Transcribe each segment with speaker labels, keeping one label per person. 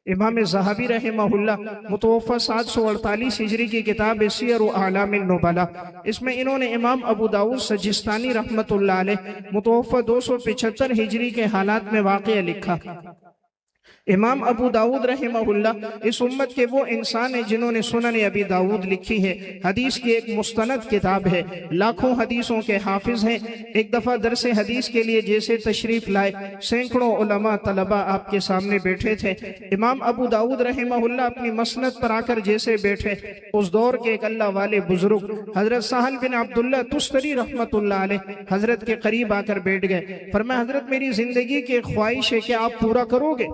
Speaker 1: इमाम ज़हाबी रहमहुल्लाह मुतवफ़्फ़ा 748 हिजरी की किताब सियर व आलामिन नुबला, इसमें इन्होंने इमाम अबू दाऊद सजिस्तानी रहमतुल्लाह अलैह मुतवफ़्फ़ा 275 हिजरी के हालात में वाक़या लिखा। इमाम अबू दाऊद रहमहुल्लाह इस उम्मत के वो इंसान है जिन्होंने सुनन अबी दाऊद लिखी है। हदीस की एक मुस्तनद किताब है, लाखों हदीसों के हाफिज हैं। एक दफ़ा दरस हदीस के लिए जैसे तशरीफ लाए, सैकड़ों उलमा तलबा आपके सामने बैठे थे। इमाम अबू दाऊद रहमहुल्लाह अपनी मसनद पर आकर जैसे बैठे, उस दौर के एक अल्लाह वाले बुजुर्ग हजरत सहल बिन अब्दुल्लाह तुस्तरी रहमतुल्लाह अलैह हजरत के करीब आकर बैठ गए। फरमाया, हजरत मेरी जिंदगी की एक ख्वाहिश है, क्या आप पूरा करोगे?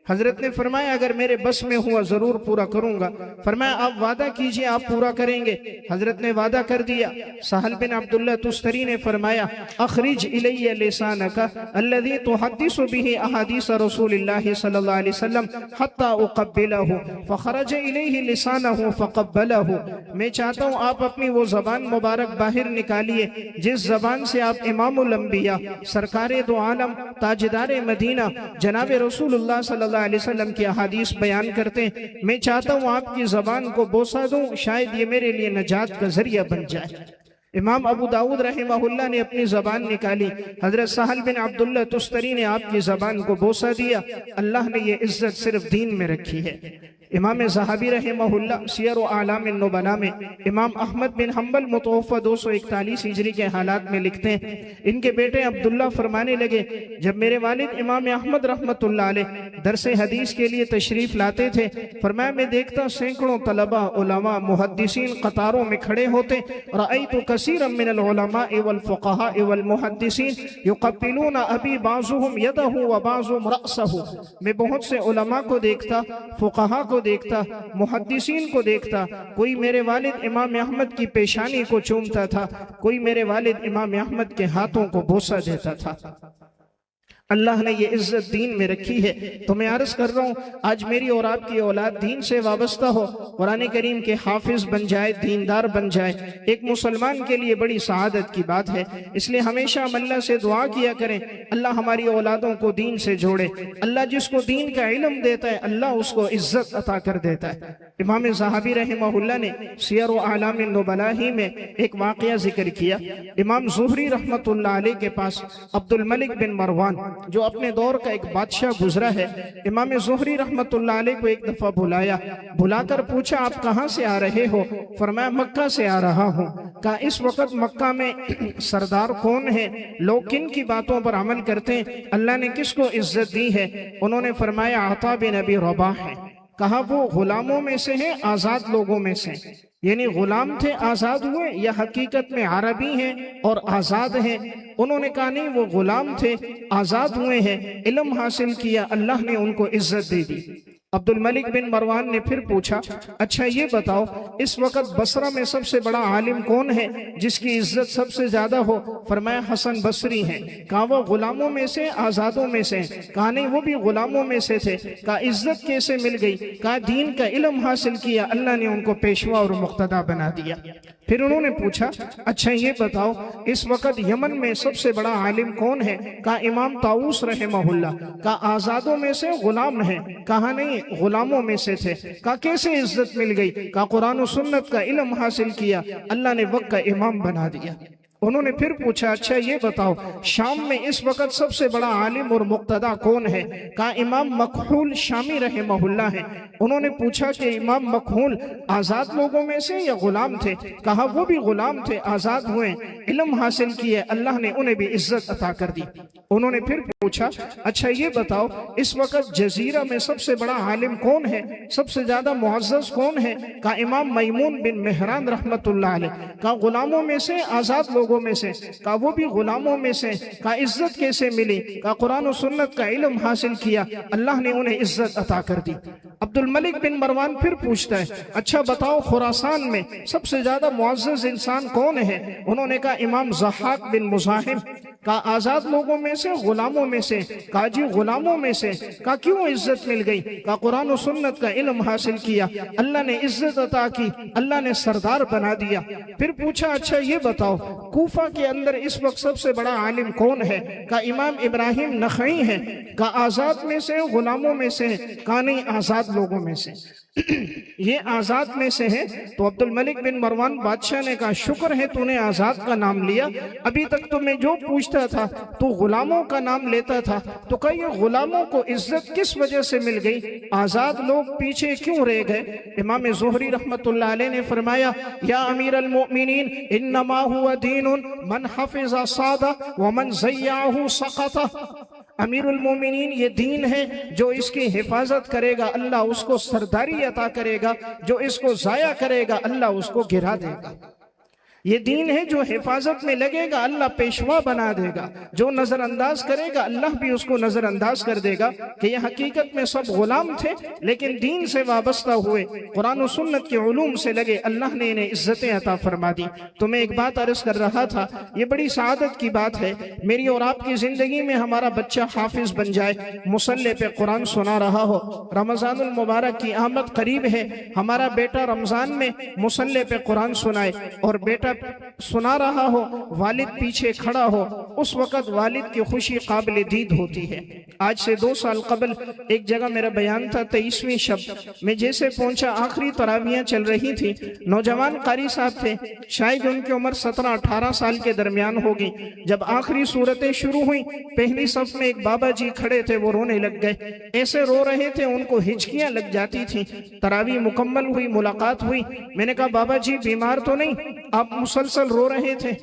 Speaker 1: हजरत ने फरमाया, अगर मेरे बस में हुआ जरूर पूरा करूंगा। फरमाया, आप वादा कीजिए आप पूरा करेंगे। हजरत ने वादा कर दिया। सहल बिन अब्दुल्लाह तुस्तरी ने फरमाया, अखरिज इलैया लिसानका अल्लज़ी तुहद्दिसु बिही अहादीस रसूलिल्लाह सल्लल्लाहु अलैहि वसल्लम हत्ता उक़ब्बिलहु फखरज इलैहि लिसानहु फक़ब्बलहु। मैं चाहता हूँ आप अपनी वो जबान मुबारक बाहर निकालिए जिस जबान से आप इमामुल अंबिया सरकारे दो आलम ताजदार मदीना जनाब रसूलुल्लाह सल्लल्लाहु अलैहि वसल्लम की अहादीस बयान करते हैं। मैं चाहता हूँ आपकी जबान को बोसा दूं, शायद ये मेरे लिए नजात का जरिया बन जाए। इमाम अबू दाऊद रहमहुल्लाह ने अपनी जबान निकाली। हजरत सहल बिन अब्दुल्लाह तुस्तरी ने आपकी जबान को बोसा दिया। अल्लाह ने ये इज्जत सिर्फ दीन में रखी है। इमाम ज़हाबी रहमहुल्लाह सियर व आलामिन नुबला में इमाम अहमद बिन हम्बल मुतवफ़्फ़ा 241 हिजरी के हालात में लिखते हैं, इनके बेटे अब्दुल्ला फरमाने लगे, जब मेरे वालिद इमाम अहमद रहमतुल्लाह अलैह दरस हदीस के लिए तशरीफ लाते थे, फरमाया मैं देखता सैकड़ों तलबा उलमा मुहद्दिसीन कतारों में खड़े होते। रअयतु कसीरम मिनल उलमा वल फुक़हा वल मुहद्दिसीन युक़ब्बिलूना अबी बाज़ुहुम यदहु व बाज़ुहुम रअसहु। मैं बहुत से उलमा को देखता, फुक़हा को देखता, मुहद्दिसीन को देखता। कोई मेरे वालिद इमाम अहमद की पेशानी को चूमता था, कोई मेरे वालिद इमाम अहमद के हाथों को बोसा देता था। अल्लाह ने ये इज्जत दीन में रखी है। तो मैं अर्ज कर रहा हूँ, आज मेरी और आपकी औलाद दीन से वाबस्ता हो, कुरान करीम के हाफिज बन जाए, दीनदार बन जाए, एक मुसलमान के लिए बड़ी सआदत की बात है। इसलिए हमेशा हम अल्लाह से दुआ किया करें, अल्लाह हमारी औलादों को दीन से जोड़े। अल्लाह जिसको दीन का इल्म देता है, अल्लाह उसको इज्जत अता कर देता है। इमाम ज़हाबी रहमहुल्लाह ने सियर व आलामिन नुबला ही में एक वाक़या जिक्र किया। इमाम ज़ुहरी रहमतुल्लाह अलैह के पास अब्दुल मलिक बिन मरवान जो अपने दौर का एक बादशाह गुजरा है, इमाम ज़ुहरी रहमतुल्लाह अलैह को एक दफा बुलाया। बुलाकर पूछा, आप कहाँ से आ रहे हो? फरमाया, मक्का से आ रहा हूँ। कहा, इस वक्त मक्का में सरदार कौन है? लोग किन की बातों पर अमल करते हैं? अल्लाह ने किसको इज्जत दी है? उन्होंने फरमाया, अता बिन अबी रबाह है। कहा, वो गुलामों में से है, आजाद लोगों में से? यानी गुलाम थे आजाद हुए, या हकीकत में अरबी हैं और आजाद हैं? उन्होंने कहा, नहीं, वो गुलाम थे आजाद हुए हैं, इल्म हासिल किया, अल्लाह ने उनको इज्जत दे दी। अब्दुल मलिक बिन मरवान ने फिर पूछा, अच्छा ये बताओ, इस वक्त बसरा में सबसे बड़ा आलिम कौन है जिसकी इज्जत सबसे ज्यादा हो? फरमाया, हसन बसरी हैं। कहा, वो गुलामों में से आजादों में से? कहा, नहीं, वो भी गुलामों में से थे। कहा, इज्जत कैसे मिल गई? कहा, दीन का इल्म हासिल किया, अल्लाह ने उनको पेशवा और मुक्तदा बना दिया। फिर उन्होंने पूछा, अच्छा ये बताओ, इस वक्त यमन में सबसे बड़ा आलिम कौन है? कहा, इमाम ताऊस रहमहुल्लाह। कहा, आजादों में से गुलाम है? कहा, नहीं, गुलामों में से थे। कहा, कैसे इज्जत मिल गई? कहा, कुरान और सुन्नत का इल्म हासिल किया, अल्लाह ने वक्त का इमाम बना दिया। उन्होंने फिर पूछा, अच्छा ये बताओ, शाम में इस वक्त सबसे बड़ा आलिम और मुक्तदा कौन है? कहा, इमाम मकहूल शामी रहमहुल्लाह है। उन्होंने पूछा कि इमाम मकहूल आजाद लोगों में से या गुलाम थे? कहा, वो भी गुलाम थे, आजाद हुए, इल्म हासिल किए, अल्लाह ने उन्हें भी इज्जत अता कर दी। उन्होंने फिर पूछा, अच्छा ये बताओ, इस वक्त जजीरा में सबसे बड़ा आलिम कौन है, सबसे ज्यादा मुअज़्ज़ज़ कौन है? कहा, इमाम मैमून बिन मेहरान रहमतुल्लाह अलैह। कहा, गुलामों में से, आजाद लोगों में से? कहा, वो भी गुलामों में से। कहा, इज्जत कैसे मिली? कहा, कुरान और सुन्नत का इल्म हासिल किया, अल्लाह ने उन्हें इज्जत अता कर दी। अब्दुल मलिक बिन मरवान फिर पूछता है, अच्छा बताओ खुरासान में सबसे ज्यादा मुअज़्ज़ज़ इंसान कौन है? उन्होंने कहा इमाम ज़हाक बिन मुज़ाहिम। का आजाद लोगों में से, गुलामों में से? कहा जी गुलामों में से। का क्यों इज्जत मिल गई? का कुरान और सुन्नत का इल्म हासिल किया, अल्लाह ने इज्जत अता की, अल्लाह ने सरदार बना दिया। फिर पूछा अच्छा ये बताओ कूफा के अंदर इस वक्त सबसे बड़ा आलिम कौन है? का इमाम इब्राहिम नखई है। का आजाद में से, गुलामों में से? का नहीं, आजाद लोगों में से। ये आजाद में से है। तो अब्दुल मलिक बिन मरवान बादशाह ने कहा शुक्र है तूने आजाद का नाम लिया, अभी तक तो मैं जो पूछता था तो गुलामों का नाम लेता था। तो कई गुलामों को इज्जत किस वजह से मिल गई, आजाद लोग पीछे क्यों रह गए? इमाम ज़ुहरी रहमतुल्लाह अलैह ने फरमाया, या अमीर अल मोमिनीन इन्नमा हुवा दीनुन मन हफिज़ा सादा व मन ज़य्याहु सक़ता। अमीरुल मोमिनीन ये दीन है, जो इसकी हिफाजत करेगा अल्लाह उसको सरदारी अता करेगा, जो इसको जाया करेगा अल्लाह उसको गिरा देगा। ये दीन है जो हिफाजत में लगेगा अल्लाह पेशवा बना देगा, जो नजरअंदाज करेगा अल्लाह भी उसको नजरअंदाज कर देगा। कि ये हकीकत में सब गुलाम थे लेकिन दीन से वाबस्ता हुए, कुरान और सुन्नत के उलूम से लगे, अल्लाह ने इन्हें इज्जतें अता फरमा दी। तो मैं एक बात अर्ज कर रहा था, ये बड़ी सआदत की बात है मेरी और आपकी जिंदगी में हमारा बच्चा हाफिज बन जाए, मुसल्ले पे कुरान सुना रहा हो। रमजानुल मुबारक की आमद करीब है, हमारा बेटा रमजान में मुसल्ले पे कुरान सुनाए और बेटा सुना रहा हो, वालिद पीछे खड़ा हो, उस वक़्त वालिद की खुशी काबिल दीद होती है। आज से 2 साल कबल एक जगह मेरा बयान था, 23वीं शब में जैसे पहुंचा, आखिरी तरावियां चल रही थी, नौजवान कारी साहब थे, शायद उनकी उम्र 17-18 साल के दरमियान होगी। जब आखिरी सूरतें शुरू हुई, पहली सफ में एक बाबा जी खड़े थे, वो रोने लग गए। ऐसे रो रहे थे उनको हिचकियां लग जाती थी। तरावी मुकम्मल हुई, मुलाकात हुई, मैंने कहा बाबा जी बीमार तो नहीं, आप मुसलसल रो रहे थे?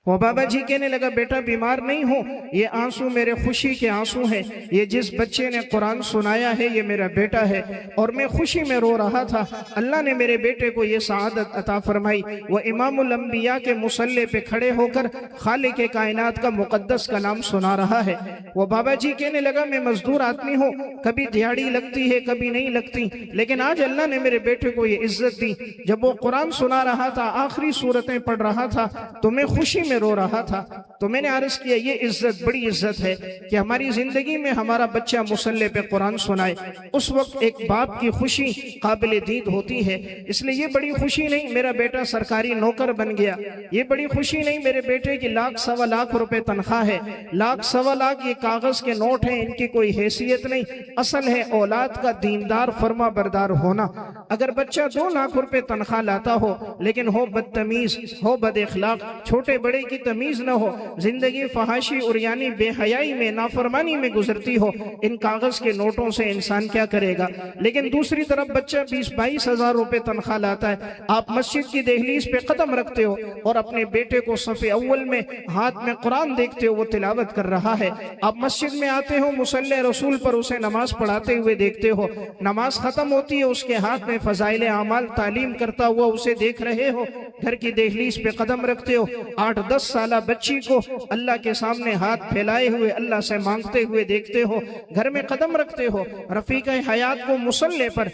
Speaker 1: वो बाबा जी कहने लगा बेटा बीमार नहीं हो, ये आंसू मेरे खुशी के आंसू हैं। ये जिस बच्चे ने कुरान सुनाया है ये मेरा बेटा है और मैं खुशी में रो रहा था। अल्लाह ने मेरे बेटे को ये सआदत अता फरमाई। वो इमामुल अंबिया के मुसल्ले पे खड़े होकर खालिक कायनात का मुकद्दस का नाम सुना रहा है। वो बाबा जी कहने लगा मैं मजदूर आदमी हूँ, कभी दिहाड़ी लगती है कभी नहीं लगती, लेकिन आज अल्लाह ने मेरे बेटे को ये इज्जत दी। जब वो कुरान सुना रहा था, आखिरी सूरतें पढ़ रहा था, तो मैं खुशी में रो रहा था। तो मैंने अर्ज किया ये इज्जत, बड़ी इज्जत है कि हमारी जिंदगी में हमारा बच्चा मुसल्ले पे कुरान सुनाए। उस वक्त एक बाप की खुशी काबिल दीद होती है। इसलिए ये बड़ी खुशी नहीं मेरा बेटा सरकारी नौकर बन गया, ये बड़ी खुशी नहीं मेरे बेटे की 1,00,000-1,25 लाख रुपए तनख्वाह है, 1,00,000-1,25 लाख ये कागज के नोट हैं, इनकी कोई हैसियत नहीं। असल है औलाद का दीनदार फर्मा बरदार होना। अगर बच्चा 2 लाख रुपए तनख्वाह लाता हो लेकिन हो बदतमीज, हो बद इखलाक, छोटे बड़े की तमीज न हो, जिंदगी फहाशी उरियानी बेहयाई में नाफरमानी में गुजरती हो, इन कागज के नोटों से इंसान क्या करेगा। लेकिन दूसरी तरफ बच्चा 20-22 हजार रुपए तनख्वाह लाता है, आप मस्जिद की दहलीज पे कदम रखते हो और अपने बेटे को सफ़े अव्वल में हाथ में कुरान देखते हो, वो तिलावत कर रहा है। आप मस्जिद में आते हो, मुसल्ले रसूल पर उसे नमाज पढ़ाते हुए देखते हो, नमाज खत्म होती है उसके हाथ में फजाइल आमाल तालीम करता हुआ उसे देख रहे हो, घर की दहलीज पे कदम रखते हो। 8-10 साला बच्ची को अल्लाह के सामने हाथ फैलाए हुए अल्लाह से मांगते हुए देखते हो, घर में कदम रखते हो। रफीक हयात को मुसल्ले पर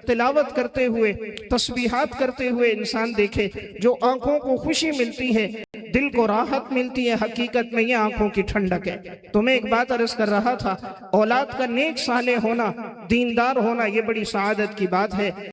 Speaker 1: तिलावत करते हुए, तस्बीहात करते हुए इंसान देखे, जो आंखों को खुशी मिलती है, दिल को राहत मिलती है, हकीकत में ये आंखों की ठंडक है। तो मैं एक बात अर्ज कर रहा था, औलाद का नेक साले होना, दीनदार होना, ये बड़ी सआदत की बात है।